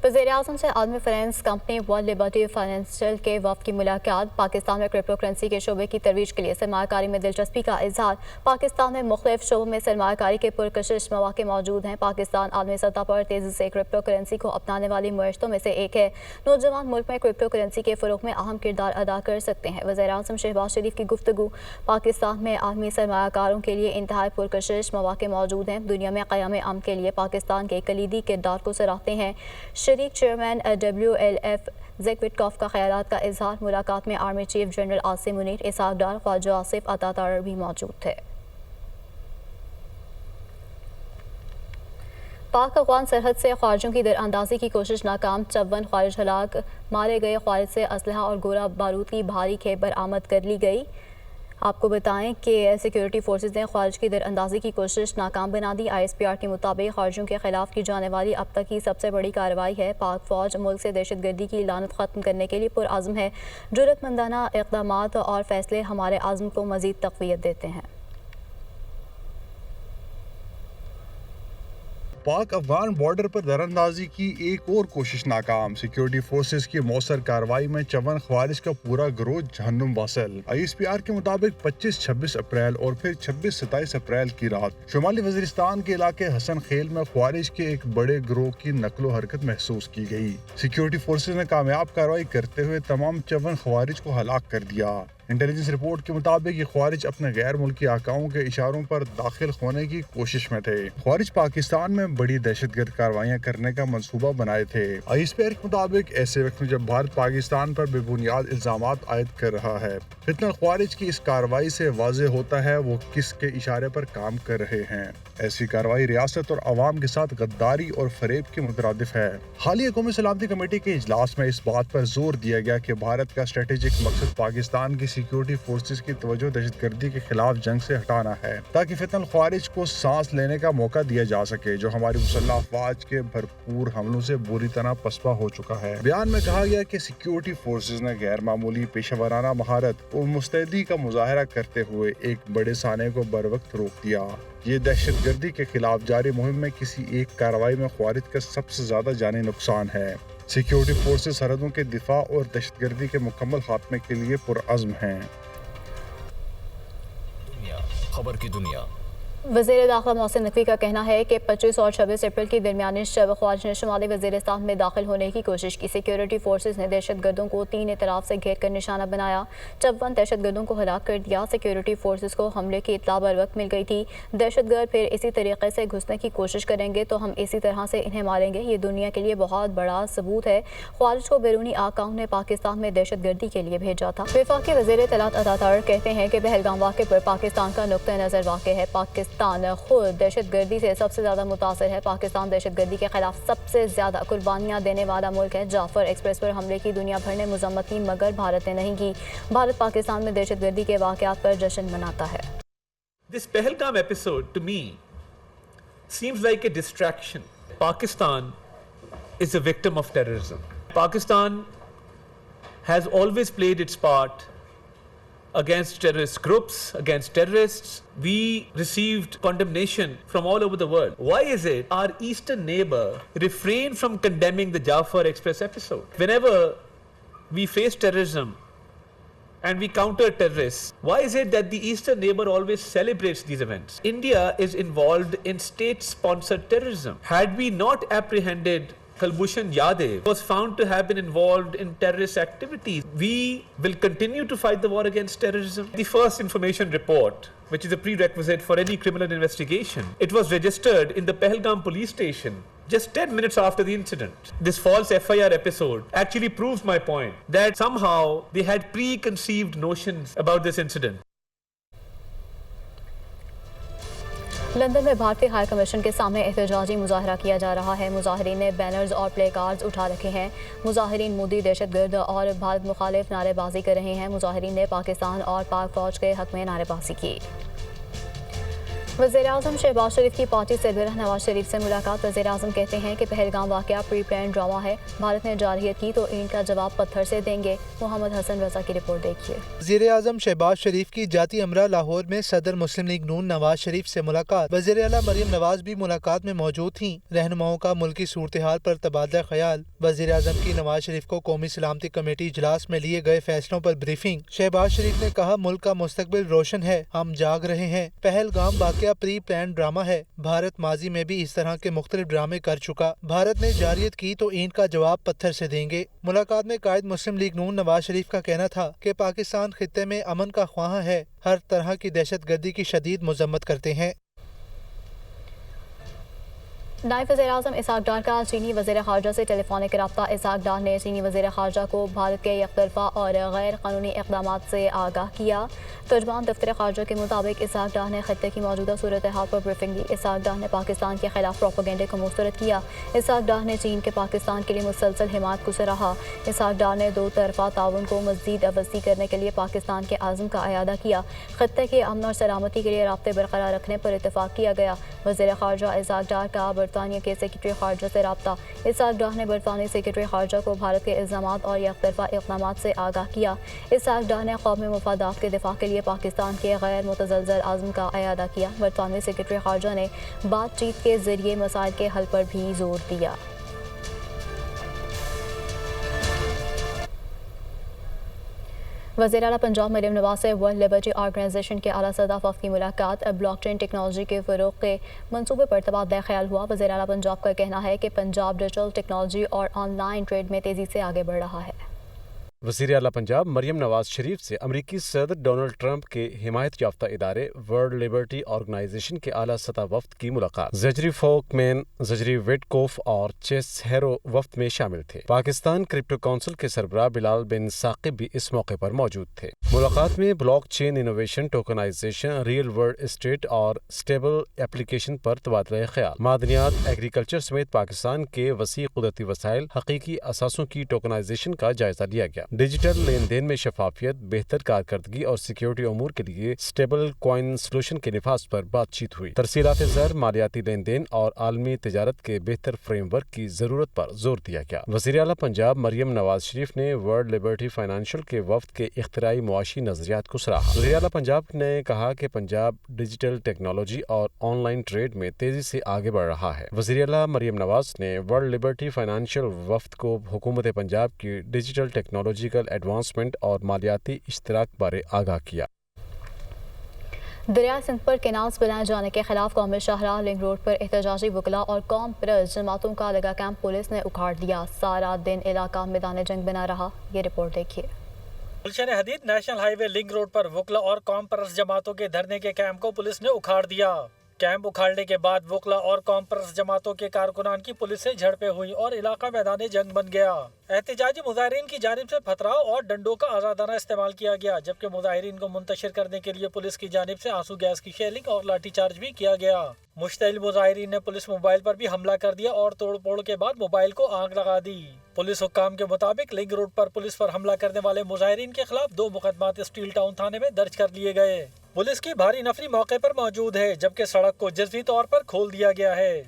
वज़ीर-ए-आज़म से आलमी finance company world liberty financial के वफ़द की मुलाकात। पाकिस्तान में क्रिप्टो करेंसी के शोबे की तरोीज के लिए सरमाकारी में दिलचस्पी का इजहार। पाकिस्तान में मुख्तलिफ शोबों में सरमाकारी के पुरकशिश मौके मौजूद हैं। पाकिस्तान आलमी सतह पर तेज़ी से क्रिप्टो करेंसी को अपनाने वाली मुआशतों में से एक है। नौजवान मुल्क में क्रिप्टो करेंसी के फ़रोग़ में अहम किरदार अदा कर सकते हैं। वज़ीर-ए-आज़म शहबाज शरीफ की गुफ्तगू। पाकिस्तान में आलमी सरमाकारों के लिए इंतहाई पुरकशिश मौके मौजूद हैं। दुनिया में क़याम अमन के लिए पाकिस्तान के कलीदी किरदार को सराहते हैं। शरीक चेयरमैन WLF ज़ैक विटकॉफ का ख़यालात का इजहार। मुलाकात में army chief general Asim Munir, Ishaq Dar, Khawaja Asif अतातार भी मौजूद थे। पाक अफ़गान सरहद से ख्वारिजों की दरअंदाजी की कोशिश नाकाम। 54 ख्वारिज हलाक। मारे गए ख्वारिज से असलहा और गोला बारूद की भारी खेप बरामद कर ली गई। आपको बताएं कि सिक्योरिटी फोर्सेस ने ख्वारिज की दरअंदाजी की कोशिश नाकाम बना दी। ISPR के मुताबिक ख्वारिजों के खिलाफ की जाने वाली अब तक की सबसे बड़ी कार्रवाई है। पाक फौज मुल्क से दहशतगर्दी की लानत ख़त्म करने के लिए पुरअज़्म है। जुर्रतमंदाना इक़दामात और फैसले हमारे आज़म को मज़ीद तक़वियत देते हैं। पाक अफगान बॉर्डर पर दरअंदाजी की एक और कोशिश नाकाम। सिक्योरिटी फोर्सेस की मौसर कार्रवाई में 54 ख्वारिज का पूरा गिरोह जहन्नुम वासल। ISPR के मुताबिक 25-26 अप्रैल और फिर 26-27 अप्रैल की रात शुमाली वजीरिस्तान के इलाके हसन खेल में ख्वारिज के एक बड़े गिरोह की नकलो हरकत महसूस की गई। सिक्योरिटी फोर्सेस ने कामयाब कार्रवाई करते हुए तमाम 54 ख्वारिज को हलाक कर दिया। इंटेलिजेंस रिपोर्ट के मुताबिक ये ख्वारिज अपने गैर मुल्की आकाओं के इशारों पर दाखिल होने की कोशिश में थे। ख्वारिज पाकिस्तान में बड़ी दहशतगर्द कार्रवाइयां करने का मंसूबा बनाए थे। ISPR के मुताबिक ऐसे वक्त में जब भारत पाकिस्तान पर बेबुनियाद इल्जामात आयद कर रहा है, फितना ख्वारिज की इस कार्रवाई से वाज़ेह होता है वो किसके इशारे पर काम कर रहे हैं। ऐसी कार्रवाई रियासत और अवाम के साथ गद्दारी और फरेब के मुतरादिफ है। हालिया कौमी सलामती कमेटी के इजलास में इस बात पर जोर दिया गया कि भारत का स्ट्रेटेजिक मकसद पाकिस्तान की सिक्योरिटी फोर्सेस की तवज्जो दहशतगर्दी के खिलाफ जंग से हटाना है, ताकि फितनल ख्वारिज को सांस लेने का मौका दिया जा सके, जो हमारी मुसल्लह अफवाज के भरपूर हमलों से बुरी तरह पसपा हो चुका है। बयान में कहा गया कि सिक्योरिटी फोर्सेस ने गैर मामूली पेशेवराना महारत और मुस्तैदी का मुजाहरा करते हुए एक बड़े साने को बर वक्त रोक दिया। ये दहशतगर्दी के खिलाफ जारी मुहिम में किसी एक कार्रवाई में ख्वारिज का सबसे ज्यादा जानी नुकसान है। सिक्योरिटी फोर्सेस सरहदों के दिफा और दहशतगर्दी के मुकम्मल खात्मे के लिए पुरअज़्म हैं। खबर की दुनिया। वज़ीर दाखिला मोहसिन नकवी का कहना है कि 25 और 26 अप्रैल की दरमियानी शब ख्वारिज ने शुमाली वज़ीरिस्तान में दाखिल होने की कोशिश की। सिक्योरिटी फोर्सेस ने दहशतगर्दों को 3 इतराफ से घेर कर निशाना बनाया। 54 दहशतगर्दों को हलाक कर दिया। सिक्योरिटी फोर्सेस को हमले की इत्तला बर वक्त मिल गई थी। दहशतगर्द फिर इसी तरीके से घुसने की कोशिश करेंगे तो हम इसी तरह से इन्हें मारेंगे। ये दुनिया के लिए बहुत बड़ा सबूत है। ख्वारिज को बैरूनी आकाओं ने पाकिस्तान में दहशतगर्दी के लिए भेजा था। वफाकी वज़ीर इत्तलात अतातार कहते हैं कि पहलगाम वाक़े पर पाकिस्तान का नुक्ता नज़र वाक़े है। पाकिस्तान खुद दहशतगर्दी से सबसे ज़्यादा मुतासर है। पाकिस्तान दहशतगर्दी के खिलाफ सबसे ज़्यादा कुर्बानियाँ देने वाला मुल्क है। जाफर एक्सप्रेस पर हमले की दुनिया भर ने मजम्मत की, मगर भारत ने नहीं की। भारत पाकिस्तान में दहशतगर्दी के वाक़यात पर जश्न मनाता है। This Pahalgam episode to me seems like a distraction. Pakistan is a victim of terrorism. Pakistan has always played its part against terrorist groups, against terrorists. We received condemnation from all over the world. Why is it our eastern neighbor refrained from condemning the Jafar Express episode? Whenever we face terrorism and we counter terrorists, why is it that the eastern neighbor always celebrates these events? India is involved in state-sponsored terrorism. Had we not apprehended Kulbhushan Yadav was found to have been involved in terrorist activities, we will continue to fight the war against terrorism. The first information report, which is a prerequisite for any criminal investigation, it was registered in the Pahalgam police station just 10 minutes after the incident. This false FIR episode actually proves my point that somehow they had preconceived notions about this incident. London में भारतीय high commission के सामने एहतजाजी मुजाहरा किया जा रहा है। मुजाहिरीन ने बैनर्स और प्ले कार्ड्स उठा रखे हैं। मुजाहिरीन मोदी दहशतगर्द और भारत मुखालिफ नारेबाजी कर रहे हैं। मुजाहिरीन ने पाकिस्तान और पाक फौज के हक में नारेबाजी की। वज़ीर-ए-आज़म शहबाज शरीफ की पार्टी सरबराह नवाज शरीफ से मुलाकात। वज़ीर-ए-आज़म कहते हैं कि पहलगाम वाक़या प्री प्लान ड्रामा है, भारत ने जारहियत की तो ईंट का जवाब पत्थर से देंगे। मोहम्मद हसन रजा की रिपोर्ट देखिए। वज़ीर-ए-आज़म शहबाज शरीफ की जाती अमरा लाहौर में सदर मुस्लिम लीग नून नवाज शरीफ से मुलाकात। वज़ीर आला मरियम नवाज भी मुलाकात में मौजूद थीं। रहनुमाओं का मुल्की सूरत हाल पर तबादला ख्याल। वज़ीर-ए-आज़म की नवाज शरीफ को कौमी सलामती कमेटी इजलास में लिए गए फैसलों पर ब्रीफिंग। शहबाज शरीफ ने कहा, मुल्क का मुस्तकबिल रोशन है, हम जाग रहे हैं। पहलगाम वाक़या प्री प्लान ड्रामा है, भारत माजी में भी इस तरह के मुख्तलिफ ड्रामे कर चुका। भारत ने जारहियत की तो ईंट का जवाब पत्थर से देंगे। मुलाकात में कायद मुस्लिम लीग नून नवाज शरीफ का कहना था कि पाकिस्तान खित्ते में अमन का ख्वाह है, हर तरह की दहशतगर्दी की शदीद मजम्मत करते हैं। नायब वज़ीर-ए-आज़म इसहाक डार का चीनी वज़ीर ख़ारजा से टेलीफोनिक रब्ता। इसहाक डार ने चीनी वज़ीर ख़ारजा को भारत के यकतरफ़ा और गैर कानूनी इक़दामात से आगाह किया। तर्जमान दफ्तर ख़ारजा के मुताबिक इसहाक डार ने खत्ते की मौजूदा सूरत हाल पर ब्रीफिंग दी। इसहाक डार ने पाकिस्तान के खिलाफ प्रोपेगेंडे को मुस्तरद किया। इसहाक डार ने चीन के पाकिस्तान के लिए मुसलसल हिमायत को सराहा। इसहाक डार ने दो तरफ़ा ताउन को मज़ीद वसी करने के लिए पाकिस्तान के आज़म का अयादा किया। खत्ते के अमन और सलामती के लिए राब्ते बरकरार रखने पर इत्तफ़ाक़ किया गया। वज़ीर ख़ारजा इसहाक डार का बरतानिया के सेक्रेटरी ख़ारजा से रब्ता। इसहाक डार ने बरतानी सेक्रेटरी ख़ारजा को भारत के इल्ज़ामात और यकतरफ़ा इक़दामात से आगाह किया। इसहाक डार ने कौमी मफादात के दिफ़ा के लिए पाकिस्तान के गैर मुतज़लज़ल आज़म का अयादा किया। बरतानवी सेक्रेटरी ख़ारजा ने बातचीत के ज़रिए मसाइल के हल पर भी जोर दिया। वज़ीर आला पंजाब मरियम नवाज से वर्ल्ड लिबर्टी ऑर्गेनाइजेशन के आला सतह वफ़द की मुलाकात। ब्लॉकचेन टेक्नोलॉजी के फ़रोग़ के मंसूबे पर तबादला ख्याल हुआ। वज़ीर आला पंजाब का कहना है कि पंजाब डिजिटल टेक्नोलॉजी और ऑनलाइन ट्रेड में तेज़ी से आगे बढ़ रहा है। वज़ीर आला पंजाब मरियम नवाज शरीफ से अमरीकी सदर डोनाल्ड ट्रंप के हिमायत याफ्ता इदारे वर्ल्ड लिबर्टी ऑर्गेनाइजेशन के आला सतह वफ़द की मुलाकात। ज़जरी फोकमैन, ज़जरी विटकोफ और चेस हेरो वफ़द में शामिल थे। पाकिस्तान क्रिप्टो काउंसिल के सरबराह बिलाल बिन साकिब भी इस मौके पर मौजूद थे। मुलाकात में blockchain innovation, tokenization, real world estate और स्टेबल एप्लीकेशन पर तबादला ख्याल, मादनियात, एग्रीकल्चर समेत पाकिस्तान के वसी कुदरती वसाइल, हकीकी असासों की टोकनाइजेशन का जायजा लिया गया। डिजिटल लेन देन में शफाफियत, बेहतर कारकर्दगी और सिक्योरिटी अमूर के लिए स्टेबल कॉइन सोल्यूशन के निफाज पर बातचीत हुई। तरसीलात ज़र, मालियाती लेन देन और आलमी तजारत के बेहतर फ्रेमवर्क की जरूरत पर जोर दिया गया। वज़ीर आला पंजाब मरियम नवाज शरीफ ने वर्ल्ड लिबर्टी फाइनेंशियल के वफ़द के इख्तिराई मुआशी नजरियात को सराहा। वज़ीर आला पंजाब ने कहा कि पंजाब डिजिटल टेक्नोलॉजी और ऑनलाइन ट्रेड में तेजी से आगे बढ़ रहा है। वज़ीर आला मरियम नवाज ने वर्ल्ड लिबर्टी फाइनेंशियल वफ़द को हुकूमत पंजाब की डिजिटल टेक्नोलॉजी एडवांसमेंट और मालियाती इश्तराक बारे आगाह किया। दरिया सिंध पर कैनाल्स बनाए जाने के खिलाफ कौमी शाहराह लिंक रोड पर एहतजाजी वकला और कौम परस्त जमातों का लगा कैंप पुलिस ने उखाड़ दिया। सारा दिन इलाका मैदान जंग बना रहा। ये रिपोर्ट देखिए। गुलशन हदीद नेशनल हाईवे लिंक रोड पर वकला और कौम परस्त जमातों के धरने के कैंप को पुलिस ने उखाड़ दिया। कैंप उखाड़ने के बाद वकला और कौम परस्त जमातों के कारकुनान की पुलिस से झड़पें हुई और इलाका मैदान जंग बन गया। एहतजाजी मुजाहिरीन की जानिब से पथराव और डंडों का आज़ादाना इस्तेमाल किया गया, जबकि मुजाहिरीन को मुंतशिर करने के लिए पुलिस की जानिब से आंसू गैस की शेलिंग और लाठीचार्ज भी किया गया। मुश्तइल मुजाहिरीन ने पुलिस मोबाइल पर भी हमला कर दिया और तोड़ फोड़ के बाद मोबाइल को आग लगा दी। पुलिस हुक्काम के मुताबिक लिंक रोड पर पुलिस पर हमला करने वाले मुजाहिरीन के खिलाफ 2 मुकदमात स्टील टाउन थाने में दर्ज कर लिए गए। पुलिस की भारी नफरी मौके पर मौजूद है, जबकि सड़क को जज़वी तौर पर खोल दिया गया है।